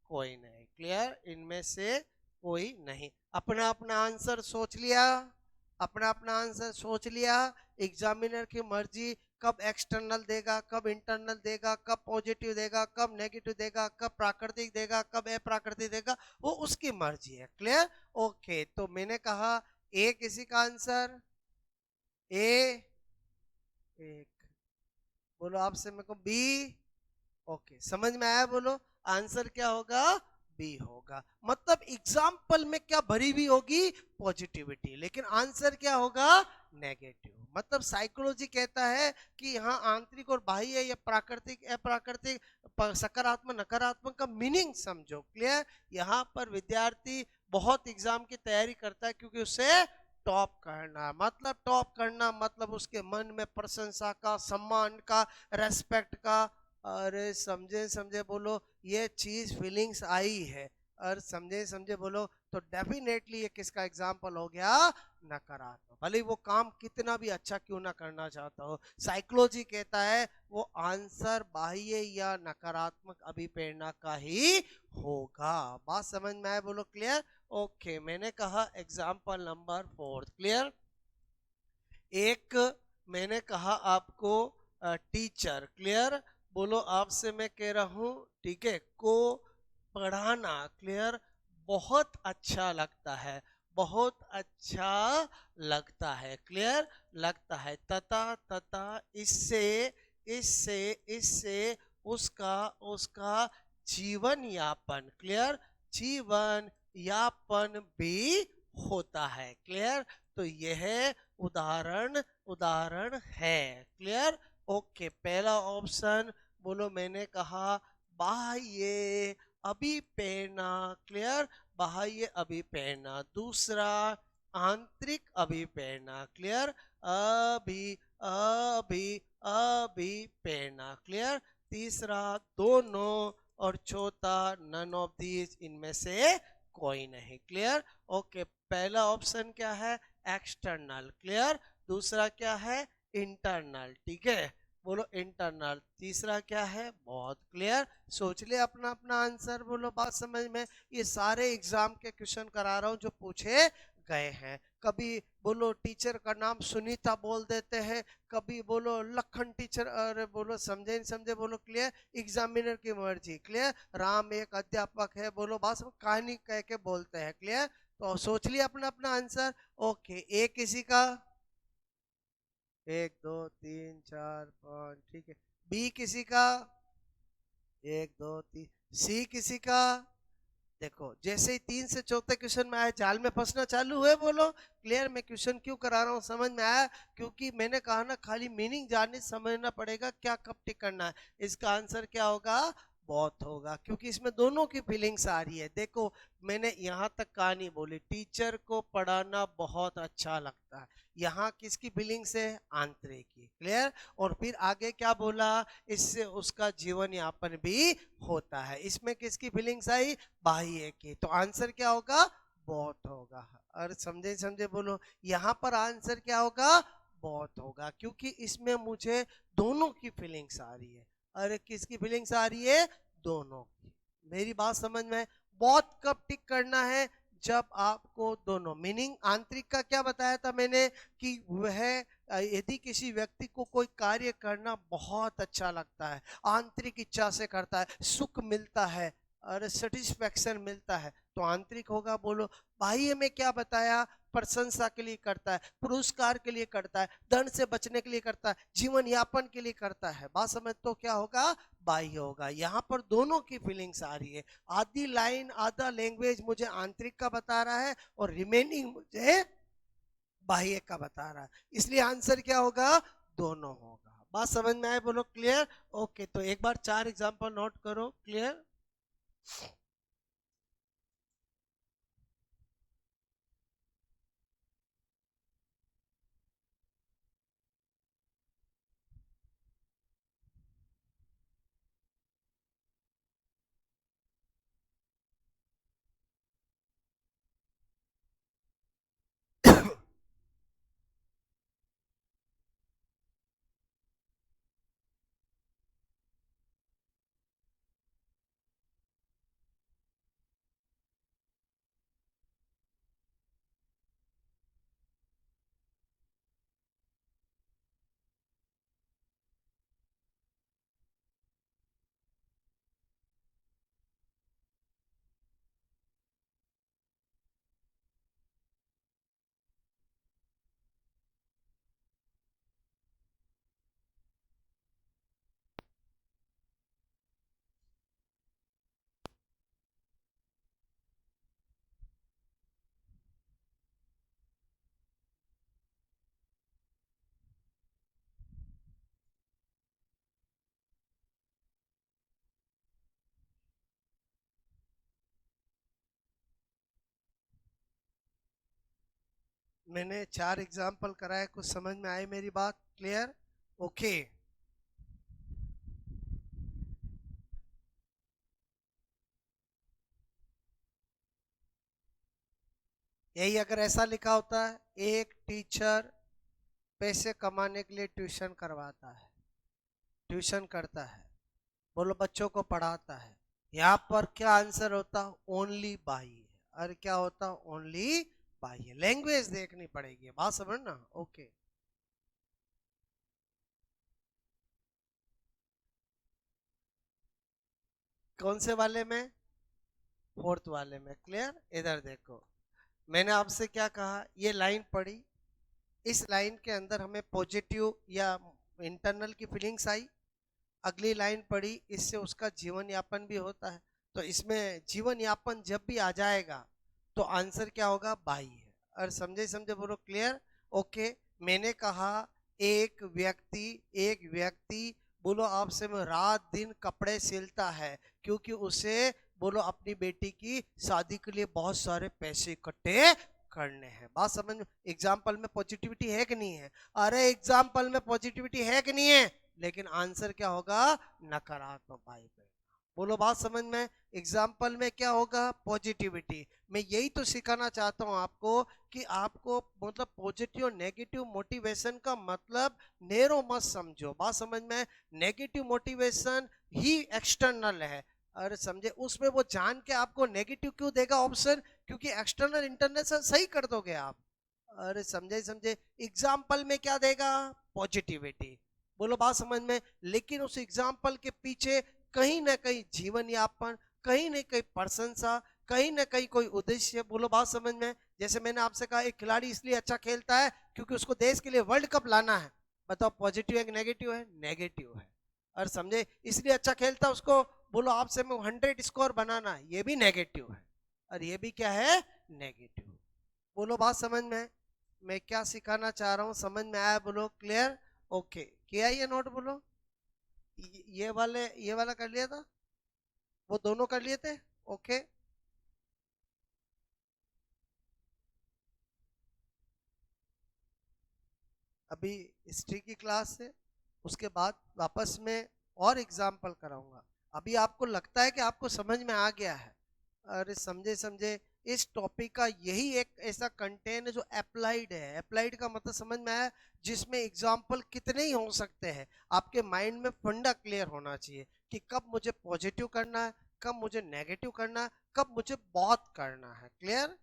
कोई नहीं। क्लियर? इनमें से कोई नहीं। अपना अपना आंसर सोच लिया? अपना अपना आंसर सोच लिया? एग्जामिनर की मर्जी कब एक्सटर्नल देगा, कब इंटरनल देगा, कब पॉजिटिव देगा, कब नेगेटिव देगा, कब प्राकृतिक देगा, कब अप्राकृतिक देगा, वो उसकी मर्जी है। क्लियर? ओके, तो मैंने कहा ए किसी का आंसर, ए एक, बोलो आपसे मेरे को बी। ओके, समझ में आया? बोलो आंसर क्या होगा? बी होगा। मतलब एग्जाम्पल में क्या भरी हुई होगी? पॉजिटिविटी, लेकिन आंसर क्या होगा? नेगेटिव। मतलब साइकोलॉजी कहता है कि यहाँ आंतरिक और बाह्य या प्राकृतिक अप्राकृतिक सकारात्मक नकारात्मक का मीनिंग समझो। क्लियर? यहाँ पर विद्यार्थी बहुत एग्जाम की तैयारी करता है क्योंकि उसे टॉप करना, मतलब टॉप करना मतलब उसके मन में प्रशंसा का, सम्मान का, रेस्पेक्ट का। अरे समझे समझे बोलो, ये चीज फीलिंग्स आई है। और समझे समझे बोलो तो डेफिनेटली ये किसका एग्जाम्पल हो गया? नकारात्मक। भले वो काम कितना भी अच्छा क्यों ना करना चाहता हो, साइकोलॉजी कहता है वो आंसर बाह्य या नकारात्मक अभिप्रेरणा का ही होगा। बात समझ में आए? बोलो क्लियर? ओके, मैंने कहा एग्जाम्पल नंबर 4। क्लियर? एक मैंने कहा आपको टीचर। क्लियर? बोलो आपसे मैं कह रहा हूं, ठीक है, को पढ़ाना। क्लियर? बहुत अच्छा लगता है, बहुत अच्छा लगता है। क्लियर? लगता है तथा तथा इससे इससे इससे उसका उसका जीवन यापन। क्लियर? जीवन यापन भी होता है। क्लियर? तो यह उदाहरण उदाहरण है। क्लियर? ओके, पहला ऑप्शन बोलो मैंने कहा बाह्य अभिप्रेरणा। क्लियर? बाह्य अभिप्रेरणा। दूसरा आंतरिक अभिप्रेरणा। क्लियर? अभि अभि अभिप्रेरणा। क्लियर? तीसरा दोनों, और चौथा नन ऑफ दीज, इनमें से कोई नहीं। क्लियर? ओके, पहला ऑप्शन क्या है? एक्सटर्नल। क्लियर? दूसरा क्या है? इंटरनल। ठीक है, बोलो इंटरनल। तीसरा क्या है? बहुत। क्लियर? सोच ले अपना अपना आंसर। बोलो बात समझ में? ये सारे एग्जाम के क्वेश्चन करा रहा हूं जो पूछे गए हैं। कभी बोलो टीचर का नाम सुनीता बोल देते हैं, कभी बोलो लखन टीचर, अरे बोलो समझे नहीं समझे? बोलो क्लियर? एग्जामिनर की मर्जी। क्लियर? राम एक अध्यापक है, बोलो बस कहानी कह के बोलते हैं। क्लियर? तो सोच लिया अपना अपना आंसर। ओके, ए किसी का? 1 2 3 4 5, ठीक है। बी किसी का? 1 2 3। सी किसी का? देखो जैसे ही 3 से 4 क्वेश्चन में आया, जाल में फंसना चालू हुए। बोलो क्लियर? मैं क्वेश्चन क्यों करा रहा हूँ समझ में आया? क्योंकि मैंने कहा ना, खाली मीनिंग जानने समझना पड़ेगा क्या कब टिक करना है। इसका आंसर क्या होगा? बहुत होगा, क्योंकि इसमें दोनों की फीलिंग्स आ रही है। देखो मैंने यहाँ तक कहानी बोली, टीचर को पढ़ाना बहुत अच्छा लगता है, यहाँ किसकी फीलिंग्स है? आंतरिक की। क्लियर? और फिर आगे क्या बोला? इससे उसका जीवन यापन भी होता है, इसमें किसकी फीलिंग्स आई? बाह्य की। तो आंसर क्या होगा? बहुत होगा। और समझे समझे बोलो, यहाँ पर आंसर क्या होगा? बहुत होगा, क्योंकि इसमें मुझे दोनों की फीलिंग्स आ रही है। अरे किसकी फीलिंग्स आ रही है? दोनों की। मेरी बात समझ में? बहुत कब टिक करना है? जब आपको दोनों मीनिंग। आंतरिक का क्या बताया था मैंने? कि वह यदि किसी व्यक्ति को कोई कार्य करना बहुत अच्छा लगता है, आंतरिक इच्छा से करता है, सुख मिलता है और सेटिस्फेक्शन मिलता है, तो आंतरिक होगा। बोलो बाह्य में क्या बताया? प्रशंसा के लिए करता है, पुरस्कार के लिए करता है, दंड से बचने के लिए करता है, जीवन यापन के लिए करता है। बात समझ? तो क्या होगा? बाह्य होगा। यहाँ पर दोनों की फीलिंग्स आ रही है। आधी लाइन आधा लैंग्वेज मुझे आंतरिक का बता रहा है और रिमेनिंग मुझे बाह्य का बता रहा है, इसलिए आंसर क्या होगा? दोनों होगा। बात समझ में आए? बोलो क्लियर? ओके, तो एक बार 4 एग्जांपल नोट करो। क्लियर? मैंने 4 एग्जाम्पल कराए, कुछ समझ में आई मेरी बात? क्लियर? ओके। यही अगर ऐसा लिखा होता है, एक टीचर पैसे कमाने के लिए ट्यूशन करवाता है, ट्यूशन करता है, बोलो बच्चों को पढ़ाता है, यहाँ पर क्या आंसर होता? ओनली बाई है। और क्या होता? ओनली बाई है। लैंग्वेज देखनी पड़ेगी, बात समझना। ओके। कौन से वाले में? फोर्थ वाले में। क्लियर? इधर देखो, मैंने आपसे क्या कहा, ये लाइन पढ़ी, इस लाइन के अंदर हमें पॉजिटिव या इंटरनल की फीलिंग्स आई। अगली लाइन पढ़ी, इससे उसका जीवन यापन भी होता है। तो इसमें जीवन यापन जब भी आ जाएगा तो आंसर क्या होगा? बाई है। और समझे समझे बोलो क्लियर? ओके। मैंने कहा एक व्यक्ति बोलो आपसे में रात दिन कपड़े सिलता है, क्योंकि उसे बोलो अपनी बेटी की शादी के लिए बहुत सारे पैसे इकट्ठे करने हैं। बात समझ में? एग्जाम्पल में पॉजिटिविटी है कि नहीं है? अरे एग्जाम्पल में पॉजिटिविटी है कि नहीं है? लेकिन आंसर क्या होगा? नकारात्मक बाई पे। बोलो बात समझ में? एग्जाम्पल में क्या होगा? पॉजिटिविटी। मैं यही तो सिखाना चाहता हूं आपको कि आपको मतलब पॉजिटिव और नेगेटिव मोटिवेशन का मतलब नेरो मत समझो। बात समझ में? नेगेटिव मोटिवेशन ही एक्सटर्नल है। और समझे, उसमें वो जान के आपको नेगेटिव क्यों देगा ऑप्शन? क्योंकि एक्सटर्नल इंटरनल से सही कर दोगे आप। अरे समझे समझे, एग्जाम्पल में क्या देगा? पॉजिटिविटी। बोलो बात समझ में? लेकिन उस एग्जाम्पल के पीछे कहीं ना कहीं जीवन यापन, कहीं ना कहीं प्रशंसा, कहीं ना कहीं कोई उद्देश्य। बोलो बात समझ में? जैसे मैंने आपसे कहा, एक खिलाड़ी इसलिए अच्छा खेलता है क्योंकि उसको देश के लिए वर्ल्ड कप लाना है। बताओ पॉजिटिव है कि नेगेटिव है? नेगेटिव है। और समझे, इसलिए अच्छा खेलता है उसको बोलो आपसे में 100 स्कोर बनाना है, ये भी नेगेटिव है। और ये भी क्या है? नेगेटिव। बोलो बात समझ में? मैं क्या सिखाना चाह रहा हूँ, समझ में आया? बोलो क्लियर? ओके। किया ये नोट? बोलो ये वाला कर लिया था, वो दोनों कर लिए थे? ओके। अभी हिस्ट्री की क्लास है, उसके बाद वापस में और एग्जाम्पल कराऊंगा। अभी आपको लगता है कि आपको समझ में आ गया है? अरे समझे समझे, इस टॉपिक का यही एक ऐसा कंटेंट है जो अप्लाइड है। अप्लाइड का मतलब समझ में आया? जिसमें एग्जाम्पल कितने ही हो सकते हैं। आपके माइंड में फंडा क्लियर होना चाहिए कि कब मुझे पॉजिटिव करना है, कब मुझे नेगेटिव करना है, कब मुझे बहुत करना है। क्लियर?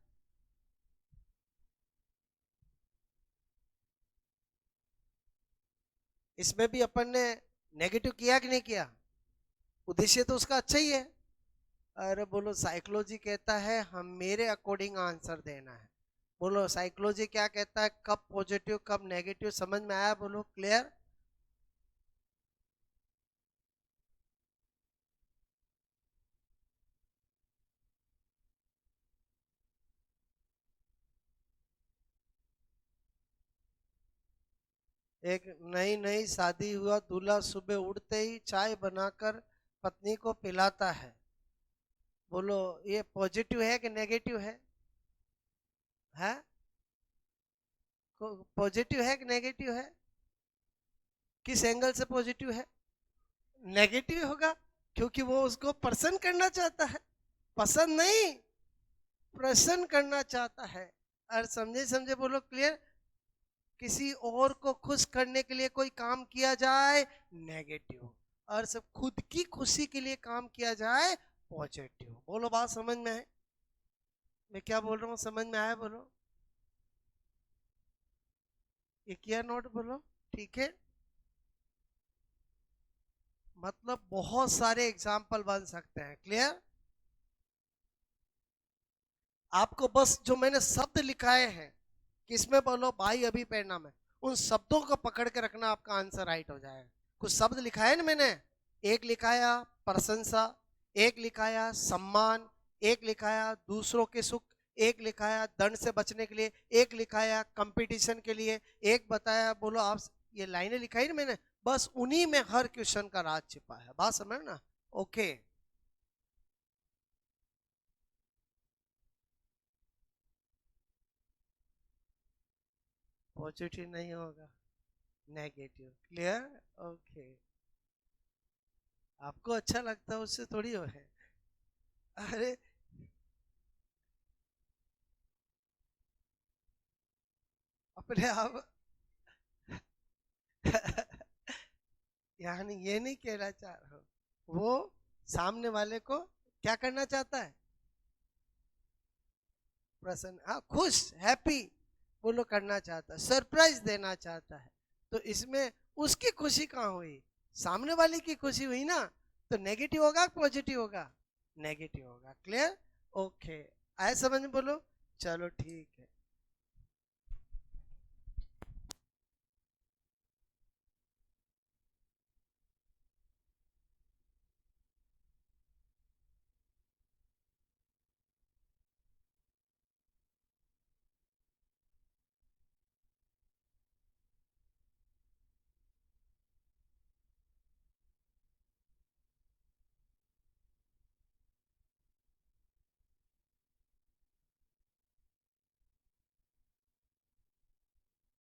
इसमें भी अपन ने नेगेटिव किया कि नहीं किया? उद्देश्य तो उसका अच्छा ही है। अरे बोलो साइकोलॉजी कहता है हम मेरे अकॉर्डिंग आंसर देना है। बोलो साइकोलॉजी क्या कहता है, कब पॉजिटिव कब नेगेटिव? समझ में आया? बोलो क्लियर? एक नई नई शादी हुआ दूल्हा सुबह उठते ही चाय बनाकर पत्नी को पिलाता है। बोलो ये पॉजिटिव है कि नेगेटिव है? है? पॉजिटिव है कि नेगेटिव है? किस एंगल से पॉजिटिव है? नेगेटिव होगा, क्योंकि वो उसको प्रसन्न करना चाहता है, पसंद नहीं, प्रसन्न करना चाहता है। और समझे समझे? बोलो क्लियर? किसी और को खुश करने के लिए कोई काम किया जाए, नेगेटिव। और सब खुद की खुशी के लिए काम किया जाए, पॉजिटिव। बोलो बात समझ में है? मैं क्या बोल रहा हूँ समझ में आया? बोलो ये किया नोट? बोलो ठीक है। मतलब बहुत सारे एग्जाम्पल बन सकते हैं। क्लियर? आपको बस जो मैंने शब्द लिखाए हैं, किसमें बोलो भाई अभी पढ़ना में, उन शब्दों को पकड़ के रखना, आपका आंसर राइट हो जाएगा। कुछ शब्द लिखाए ना मैंने, एक लिखाया प्रशंसा, एक लिखाया सम्मान, एक लिखाया दूसरों के सुख, एक लिखाया दंड से बचने के लिए, एक लिखाया कंपटीशन के लिए, एक बताया बोलो आप। ये लाइनें लिखाई ना मैंने, बस उन्हीं में हर क्वेश्चन का राज छिपा है। बात समझ ना? ओके। पॉजिटिव नहीं होगा, नेगेटिव। क्लियर? ओके। आपको अच्छा लगता है उससे थोड़ी हो है। अरे अपने आप यानी ये नहीं कहना चाह रहा हूँ, वो सामने वाले को क्या करना चाहता है? प्रसन्न, हाँ, खुश, हैप्पी बोलो करना चाहता है, सरप्राइज देना चाहता है। तो इसमें उसकी खुशी कहाँ हुई? सामने वाले की खुशी हुई ना। तो नेगेटिव होगा पॉजिटिव होगा? नेगेटिव होगा। क्लियर? ओके, आए समझ में? बोलो। चलो ठीक है।